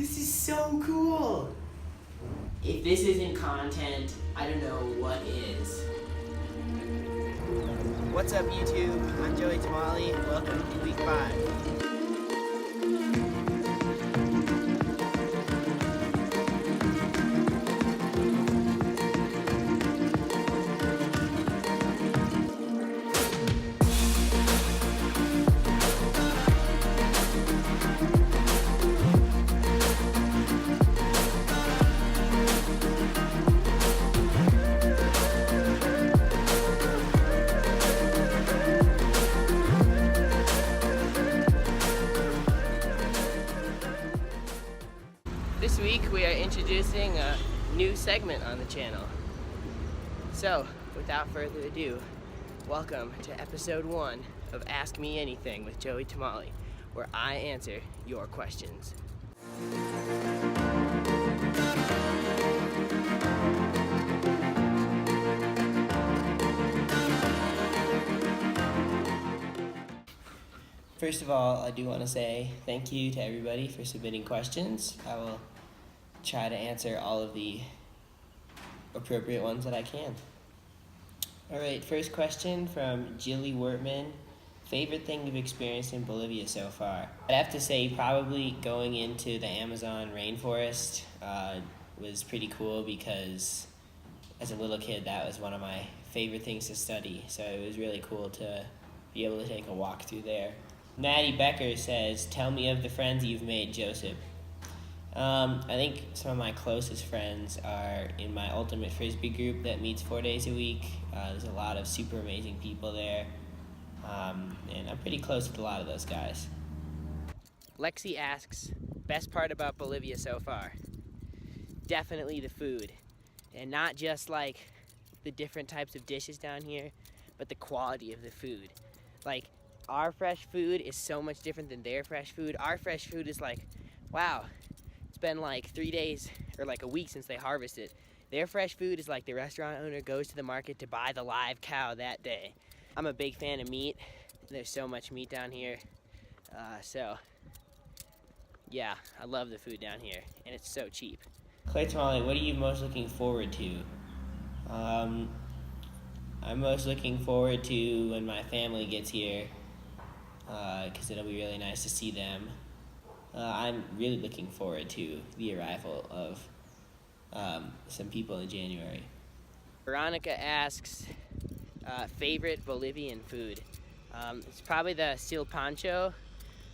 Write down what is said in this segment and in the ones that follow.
This is so cool. If this isn't content, I don't know what is. What's up, YouTube? I'm Joey Tamale. Welcome to week 5. This week we are introducing a new segment on the channel. So, without further ado, welcome to episode 1 of Ask Me Anything with Joey Tamale, where I answer your questions. First of all, I do want to say thank you to everybody for submitting questions. I will try to answer all of the appropriate ones that I can. Alright, first question from Jilly Wortman. Favorite thing you've experienced in Bolivia so far? I'd have to say probably going into the Amazon rainforest was pretty cool because as a little kid that was one of my favorite things to study. So it was really cool to be able to take a walk through there. Maddie Becker says, tell me of the friends you've made, Joseph. I think some of my closest friends are in my Ultimate Frisbee group that meets 4 days a week. There's a lot of super amazing people there, and I'm pretty close with a lot of those guys. Lexi asks, best part about Bolivia so far? Definitely the food, and not just like the different types of dishes down here, but the quality of the food. Like, our fresh food is so much different than their fresh food. Our fresh food is like, wow, it's been like 3 days or like a week since they harvest it. Their fresh food is like the restaurant owner goes to the market to buy the live cow that day. I'm a big fan of meat. There's so much meat down here. So, yeah, I love the food down here, and it's so cheap. Clay Tamale, what are you most looking forward to? I'm most looking forward to when my family gets here, because it'll be really nice to see them. I'm really looking forward to the arrival of some people in January. Veronica asks, favorite Bolivian food? It's probably the silpancho,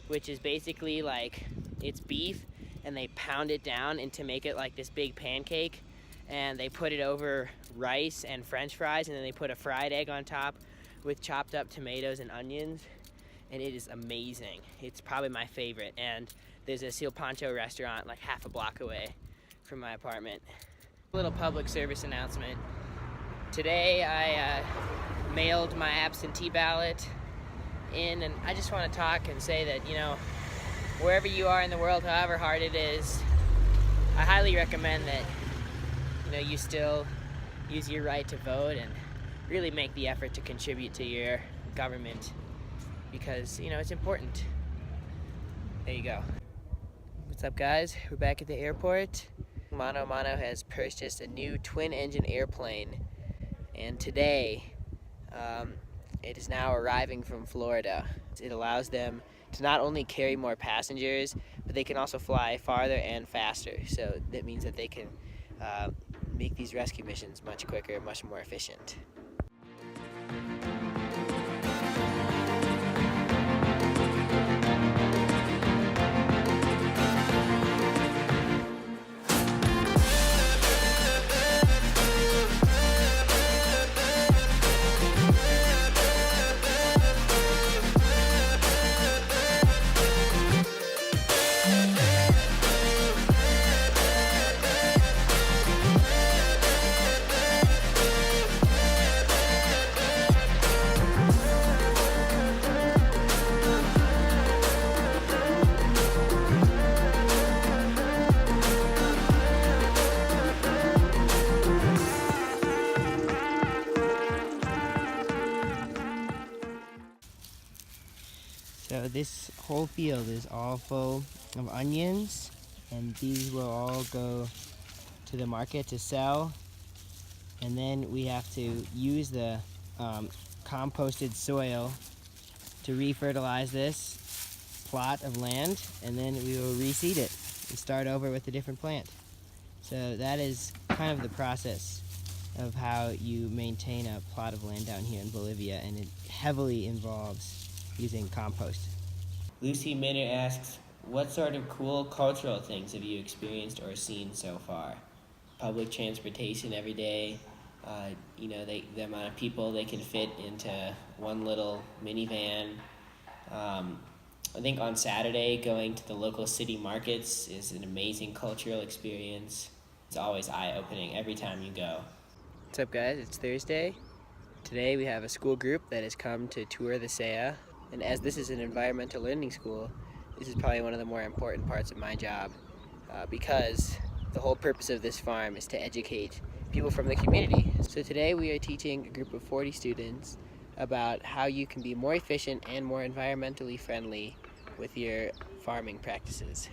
which is basically like, it's beef, and they pound it down and to make it like this big pancake, and they put it over rice and french fries, and then they put a fried egg on top with chopped up tomatoes and onions, and it is amazing. It's probably my favorite, and there's a silpancho restaurant like half a block away from my apartment. A little public service announcement. Today I mailed my absentee ballot in, and I just want to talk and say that, you know, wherever you are in the world, however hard it is, I highly recommend that, you know, you still use your right to vote and really make the effort to contribute to your government, because, you know, it's important. There you go. What's up, guys? We're back at the airport. Mano Mano has purchased a new twin-engine airplane, and today it is now arriving from Florida. It allows them to not only carry more passengers, but they can also fly farther and faster. So that means that they can make these rescue missions much quicker, much more efficient. So this whole field is all full of onions, and these will all go to the market to sell. And then we have to use the composted soil to refertilize this plot of land, and then we will reseed it and start over with a different plant. So that is kind of the process of how you maintain a plot of land down here in Bolivia, and it heavily involves using compost. Lucy Minner asks, what sort of cool cultural things have you experienced or seen so far? Public transportation every day, the amount of people they can fit into one little minivan. I think on Saturday, going to the local city markets is an amazing cultural experience. It's always eye-opening every time you go. What's up, guys? It's Thursday. Today we have a school group that has come to tour the SEA, and as this is an environmental learning school, this is probably one of the more important parts of my job, because the whole purpose of this farm is to educate people from the community. So today we are teaching a group of 40 students about how you can be more efficient and more environmentally friendly with your farming practices.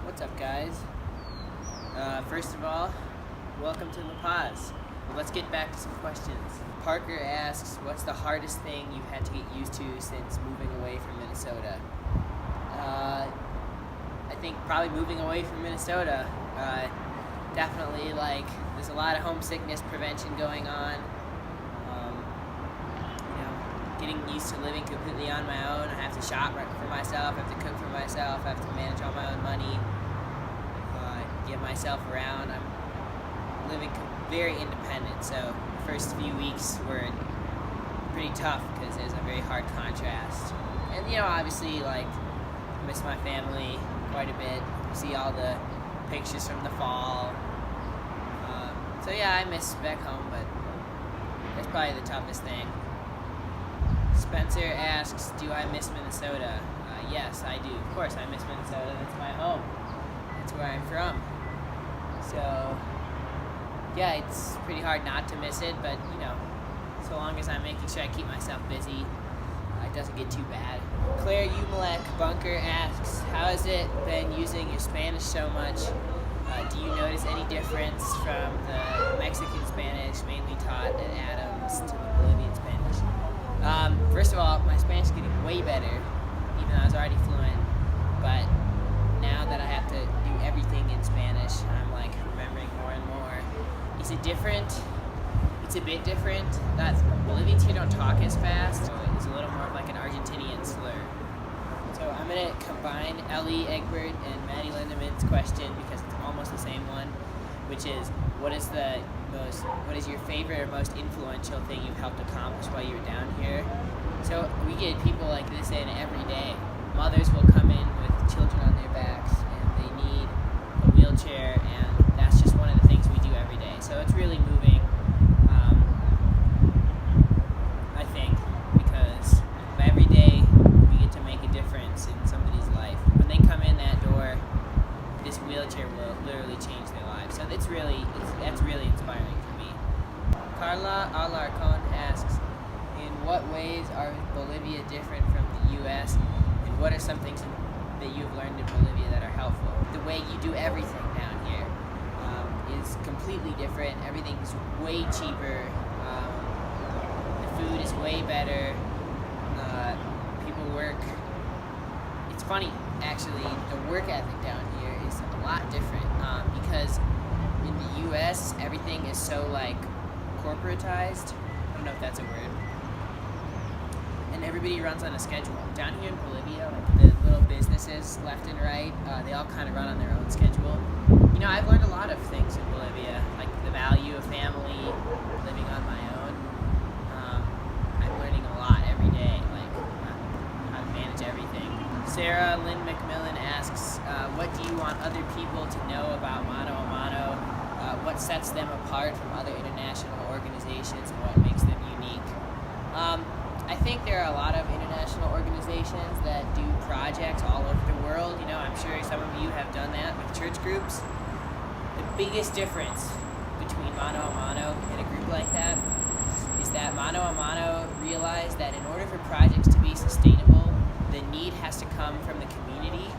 What's up, guys? First of all, welcome to La Paz. Let's get back to some questions. Parker asks, what's the hardest thing you've had to get used to since moving away from Minnesota? I think probably moving away from Minnesota. Definitely, there's a lot of homesickness prevention going on. Getting used to living completely on my own. I have to shop for myself, I have to cook for myself, I have to manage all my own money, get myself around. I'm living very independent, so the first few weeks were pretty tough because there's a very hard contrast. And obviously, miss my family quite a bit. See all the pictures from the fall. So yeah, I miss back home, but that's probably the toughest thing. Spencer asks, do I miss Minnesota? Yes, I do. Of course I miss Minnesota. That's my home. That's where I'm from. So, yeah, it's pretty hard not to miss it, but, so long as I'm making sure I keep myself busy, it doesn't get too bad. Claire Umalek Bunker asks, how has it been using your Spanish so much? Do you notice any difference from the Mexican Spanish mainly taught at Adams to the Bolivian Spanish? First of all, my Spanish is getting way better, even though I was already fluent. But now that I have to do everything in Spanish, I'm like remembering more and more. Is it different? It's a bit different. Bolivians here don't talk as fast, so it's a little more of like an Argentinian slur. So I'm gonna combine Ellie Egbert and Maddie Lindemann's question because it's almost the same one, which is what is your favorite or most influential thing you've helped accomplish while you were down here? So we get people like this in every day. Mothers will come in with children on their backs and they need a wheelchair, and that's just one of the things we do every day. So it's really moving, I think, because every day we get to make a difference in somebody's life. When they come in that door, this wheelchair will literally change their lives. So that's really inspiring for me. Carla Alarcon asks, in what ways are Bolivia different from the U.S., and what are some things that you've learned in Bolivia that are helpful? The way you do everything down here is completely different. Everything's way cheaper. The food is way better. People work. It's funny, actually, the work ethic down here is a lot different because in the U.S. everything is so like corporatized. I don't know if that's a word. And everybody runs on a schedule. Down here in Bolivia, like the little businesses left and right, they all kind of run on their own schedule. You know, I've learned a lot of things in Bolivia, like the value of family, living on my own. I'm learning a lot every day, like how to manage everything. Sarah Lynn McMillan asks, what do you want other people to know about Mano a Mano? What sets them apart from other international organizations and what makes them unique? I think there are a lot of international organizations that do projects all over the world. You know, I'm sure some of you have done that with church groups. The biggest difference between Mano a Mano and a group like that is that Mano a Mano realized that in order for projects to be sustainable, the need has to come from the community,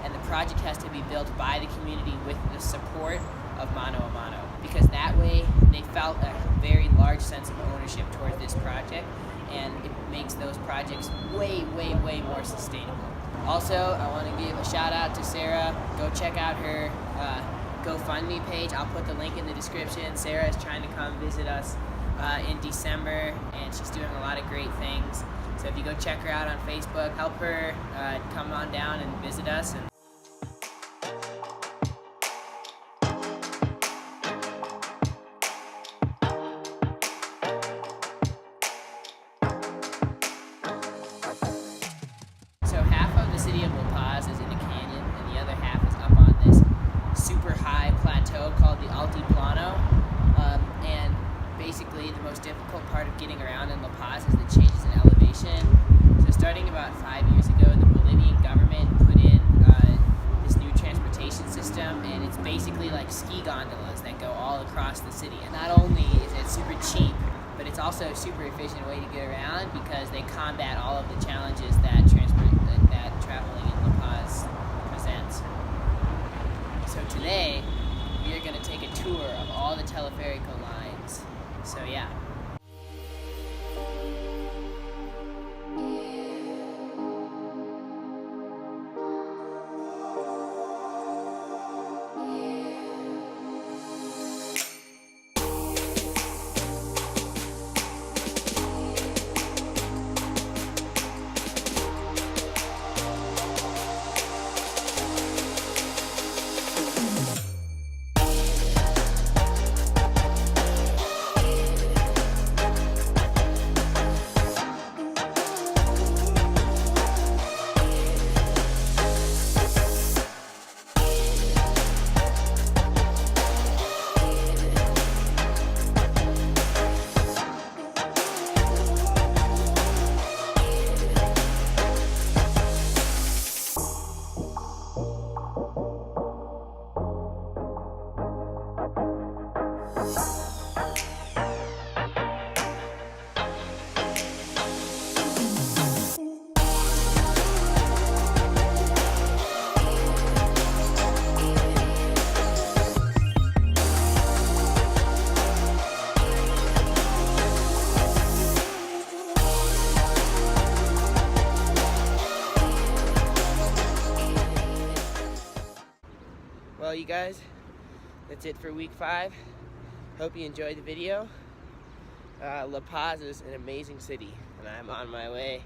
and the project has to be built by the community with the support of Mano a Mano, because that way they felt a very large sense of ownership towards this project, and it makes those projects way, way, way more sustainable. Also, I want to give a shout out to Sarah. Go check out her GoFundMe page. I'll put the link in the description. Sarah is trying to come visit us in December, and she's doing a lot of great things. So if you go check her out on Facebook, help her come on down and visit us. So half of the city of La Paz is in a canyon, and the other half is up on this super high plateau called the Altiplano. And basically the most difficult part of getting around in La Paz is the changes in elevation. So starting about 5 years ago, the Bolivian government put in this new transportation system, and it's basically like ski gondolas that go all across the city. And not only is it super cheap, but it's also a super efficient way to get around because they combat all of the challenges that traveling in La Paz presents. So today, we are going to take a tour of all the teleferico lines. So yeah. you guys, that's it for week 5. Hope you enjoyed the video. La Paz is an amazing city, and I'm on my way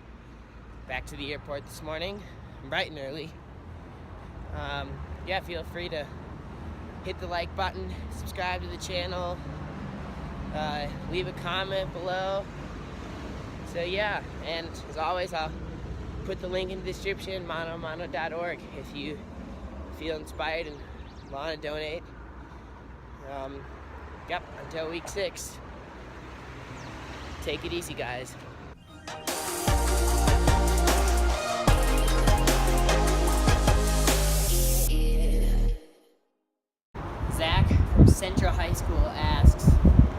back to the airport this morning, bright and early. Yeah, feel free to hit the like button, subscribe to the channel, leave a comment below. So yeah, and as always, I'll put the link in the description, manomano.org, if you feel inspired and want to donate. Yep, until week 6. Take it easy, guys. Zach from Central High School asks,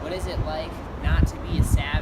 what is it like not to be a savage?